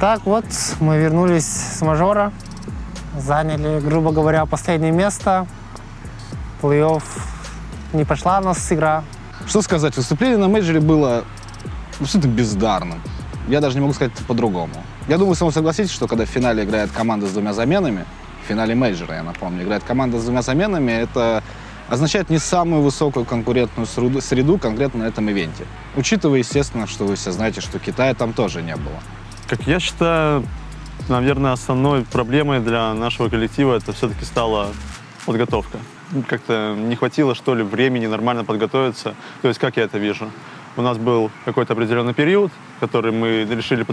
Итак, вот мы вернулись с мажора, заняли, грубо говоря, последнее место. Плей-офф не пошла у нас игра. Что сказать, выступление на мейджоре было абсолютно бездарным. Я даже не могу сказать по-другому. Я думаю, вы согласитесь, что когда в финале играет команда с двумя заменами, в финале мейджора, я напомню, играет команда с двумя заменами, это означает не самую высокую конкурентную среду конкретно на этом ивенте. Учитывая, естественно, что вы все знаете, что Китая там тоже не было. Как я считаю, наверное, основной проблемой для нашего коллектива это все-таки стала подготовка. Как-то не хватило, что ли, времени нормально подготовиться. То есть, как я это вижу? У нас был какой-то определенный период, который мы решили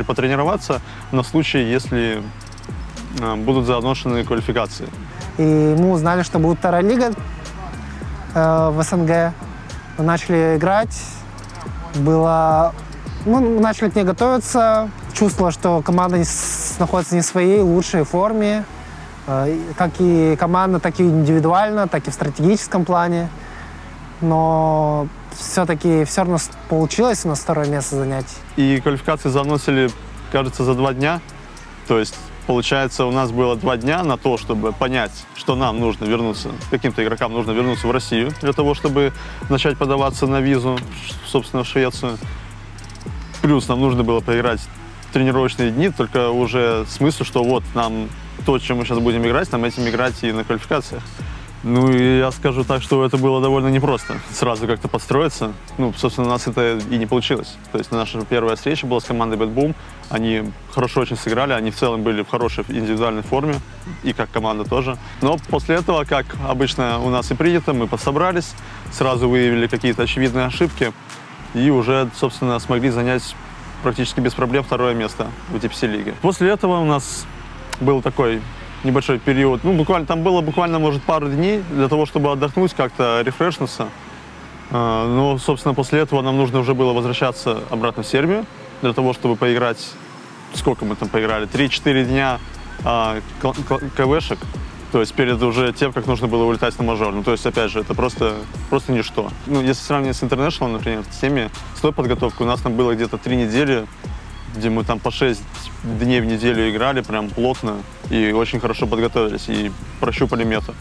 потренироваться на случай, если будут заношены квалификации. И мы узнали, что будет вторая лига в СНГ. Мы начали играть. Мы начали к ней готовиться. Чувствовала, что команда находится не в своей лучшей форме. Как и команда, так и индивидуально, так и в стратегическом плане. Но все-таки все равно получилось у нас второе место занять. И квалификации заносили, кажется, за 2 дня. То есть, получается, у нас было 2 дня на то, чтобы понять, что нам нужно вернуться, каким-то игрокам нужно вернуться в Россию для того, чтобы начать подаваться на визу, собственно, в Швецию. Плюс нам нужно было поиграть тренировочные дни, только уже смысл, что вот нам то, чем мы сейчас будем играть, нам этим играть и на квалификациях. Ну, и я скажу так, что это было довольно непросто, сразу как-то подстроиться. Ну, собственно, у нас это и не получилось. То есть наша первая встреча была с командой Bad Boom. Они хорошо очень сыграли, они в целом были в хорошей индивидуальной форме, и как команда тоже. Но после этого, как обычно у нас и принято, мы подсобрались, сразу выявили какие-то очевидные ошибки и уже, собственно, смогли занять практически без проблем 2-е место в TPC-лиге. После этого у нас был такой небольшой период, ну, там было буквально, может, пару дней для того, чтобы отдохнуть, как-то рефрешнуться. Но, собственно, после этого нам нужно уже было возвращаться обратно в Сербию для того, чтобы поиграть, сколько мы там поиграли, 3-4 дня КВшек, то есть перед уже тем, как нужно было улетать на мажор. Ну, то есть, опять же, это просто ничто. Ну, если сравнивать с International, например, с той подготовкой, у нас там было где-то 3 недели, где мы там по 6 дней в неделю играли, прям плотно, и очень хорошо подготовились, и прощупали метод.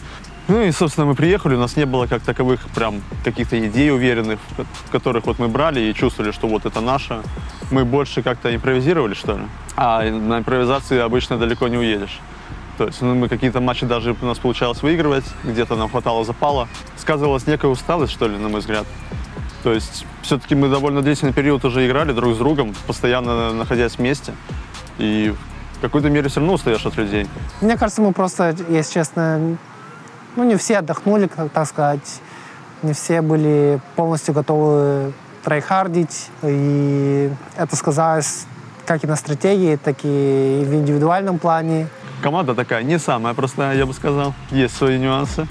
Ну и, собственно, мы приехали, у нас не было как таковых прям каких-то идей уверенных, в которых вот мы брали и чувствовали, что вот это наше. Мы больше как-то импровизировали, что ли. А на импровизации обычно далеко не уедешь. То есть мы какие-то матчи даже у нас получалось выигрывать, где-то нам хватало запала. Сказывалась некая усталость, что ли, на мой взгляд. То есть все-таки мы довольно длительный период уже играли друг с другом, постоянно находясь вместе. И в какой-то мере все равно устаешь от людей. Мне кажется, мы просто, если честно, не все отдохнули, так сказать. Не все были полностью готовы трайхардить. И это сказалось как и на стратегии, так и в индивидуальном плане. Команда такая не самая простая, я бы сказал. Есть свои нюансы.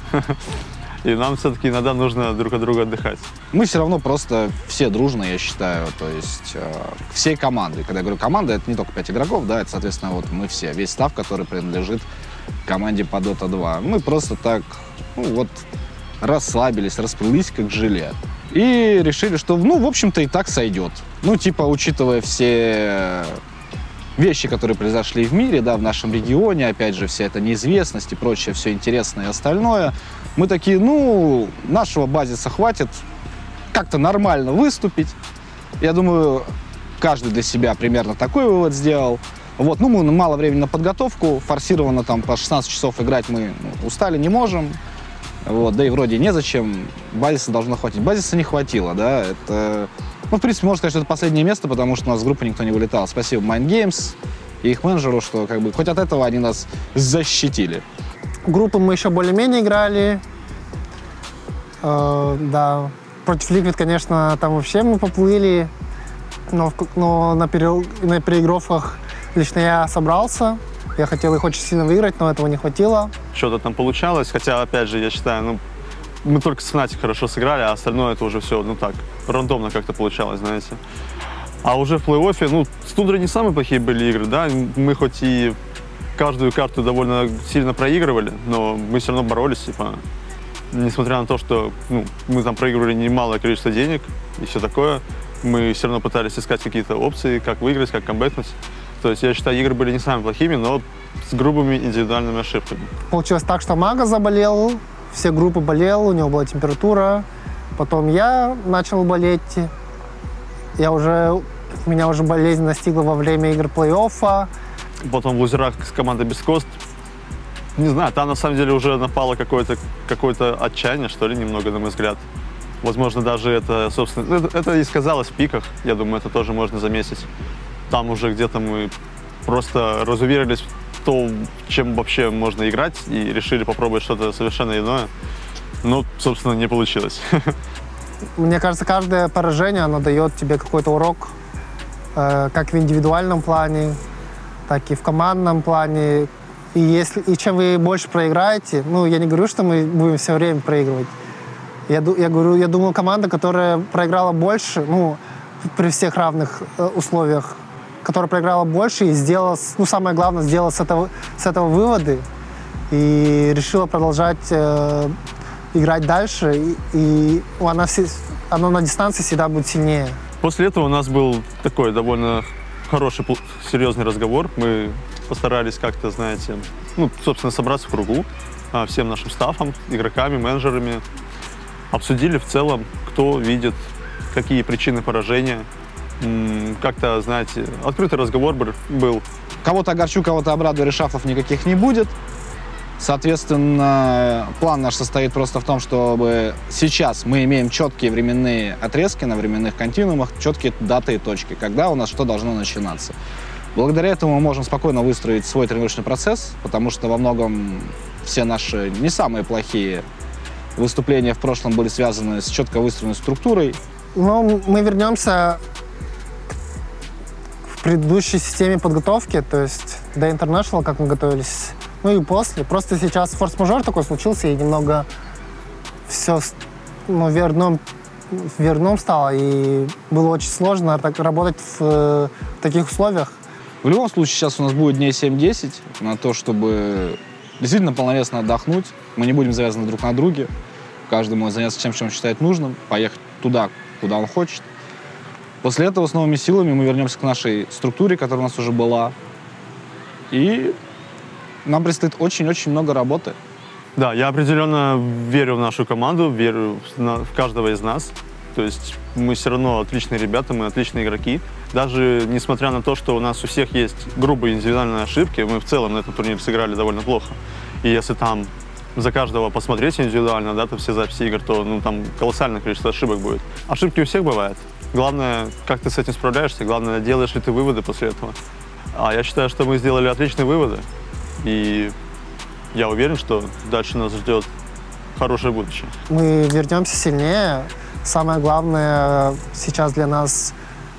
И нам все-таки иногда нужно друг от друга отдыхать. Мы все равно просто все дружно, я считаю, то есть всей командой. Когда я говорю команда, это не только 5 игроков, да, это, соответственно, вот мы все, весь став, который принадлежит команде по Dota 2. Мы просто так, расслабились, расплылись как желе. И решили, что, в общем-то, и так сойдет. Учитывая все вещи, которые произошли в мире, да, в нашем регионе, опять же, вся эта неизвестность и прочее, все интересное и остальное, мы такие, нашего базиса хватит как-то нормально выступить. Я думаю, каждый для себя примерно такой вывод сделал. Мы мало времени на подготовку, форсированно там по 16 часов играть мы устали, не можем. Да и вроде незачем, базиса должно хватить. Базиса не хватило, да, это... в принципе, можно сказать, что это последнее место, потому что у нас с группы никто не вылетал. Спасибо Mind Games и их менеджеру, что хоть от этого они нас защитили. Группы мы еще более-менее играли. Да, против Liquid, конечно, там вообще мы поплыли, но на переигровках лично я собрался. Я хотел их очень сильно выиграть, но этого не хватило. Что-то там получалось, хотя, опять же, я считаю, мы только с Fnatic хорошо сыграли, а остальное это уже все, рандомно как-то получалось, знаете. А уже в плей-оффе, с Тундрой не самые плохие были игры, да, мы хоть и каждую карту довольно сильно проигрывали, но мы все равно боролись, несмотря на то, что мы там проигрывали немалое количество денег и все такое, мы все равно пытались искать какие-то опции, как выиграть, как камбэкнуть. То есть я считаю, игры были не самыми плохими, но с грубыми индивидуальными ошибками. Получилось так, что Мага заболел, все группы болел, у него была температура. Потом я начал болеть. Меня уже болезнь настигла во время игр плей-оффа. Потом в лузерах с командой без кост. Не знаю, там на самом деле уже напало какое-то отчаяние, что ли, немного, на мой взгляд. Возможно, даже это, собственно, это и сказалось в пиках. Я думаю, это тоже можно заметить. Там уже где-то мы просто разуверились в том, чем вообще можно играть, и решили попробовать что-то совершенно иное. Но, собственно, не получилось. Мне кажется, каждое поражение, оно дает тебе какой-то урок, как в индивидуальном плане, так и в командном плане. И чем вы больше проиграете, я не говорю, что мы будем все время проигрывать. Я думаю, команда, которая проиграла больше, при всех равных условиях, которая проиграла больше и сделала, самое главное, сделала с этого выводы и решила продолжать играть дальше, и она на дистанции всегда будет сильнее. После этого у нас был такой довольно хороший, серьезный разговор. Мы постарались как-то, знаете, собственно, собраться в кругу всем нашим стафом, игроками, менеджерами. Обсудили в целом, кто видит, какие причины поражения. Как-то, знаете, открытый разговор был. Кого-то огорчу, кого-то обрадую, решафов никаких не будет. Соответственно, план наш состоит просто в том, чтобы сейчас мы имеем четкие временные отрезки на временных континуумах, четкие даты и точки, когда у нас что должно начинаться. Благодаря этому мы можем спокойно выстроить свой тренировочный процесс, потому что во многом все наши не самые плохие выступления в прошлом были связаны с четко выстроенной структурой. Но мы вернемся к предыдущей системе подготовки, то есть до International, как мы готовились. И после. Просто сейчас форс-мажор такой случился, и немного все вверх стало, и было очень сложно работать в таких условиях. В любом случае, сейчас у нас будет дней 7-10 на то, чтобы действительно полновесно отдохнуть. Мы не будем завязаны друг на друге. Каждый может заняться тем, чем он считает нужным, поехать туда, куда он хочет. После этого с новыми силами мы вернемся к нашей структуре, которая у нас уже была. И нам предстоит очень-очень много работы. Да, я определенно верю в нашу команду, верю в каждого из нас. То есть мы все равно отличные ребята, мы отличные игроки. Даже несмотря на то, что у нас у всех есть грубые индивидуальные ошибки, мы в целом на этот турнир сыграли довольно плохо. И если там за каждого посмотреть индивидуально, то все записи игр, то там колоссальное количество ошибок будет. Ошибки у всех бывают. Главное, как ты с этим справляешься, главное, делаешь ли ты выводы после этого. А я считаю, что мы сделали отличные выводы. И я уверен, что дальше нас ждет хорошее будущее. Мы вернемся сильнее. Самое главное сейчас для нас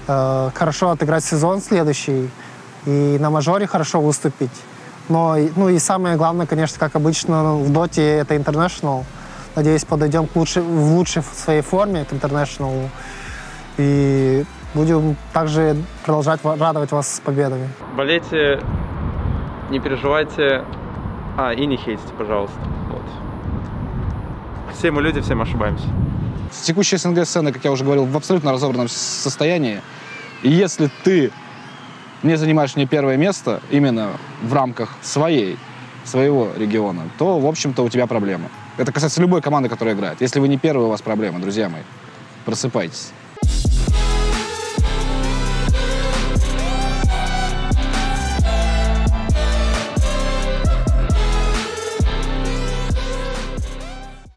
хорошо отыграть сезон следующий и на мажоре хорошо выступить. И самое главное, конечно, как обычно в доте, это International. Надеюсь, подойдем в лучшей своей форме к International. И будем также продолжать радовать вас с победами. Болейте, не переживайте, и не хейтите, пожалуйста. Вот. Все мы люди, всем ошибаемся. Текущая СНГ-сцена, как я уже говорил, в абсолютно разобранном состоянии. И если ты не занимаешь не первое место именно в рамках своего региона, то, в общем-то, у тебя проблемы. Это касается любой команды, которая играет. Если вы не первый, у вас проблемы, друзья мои. Просыпайтесь.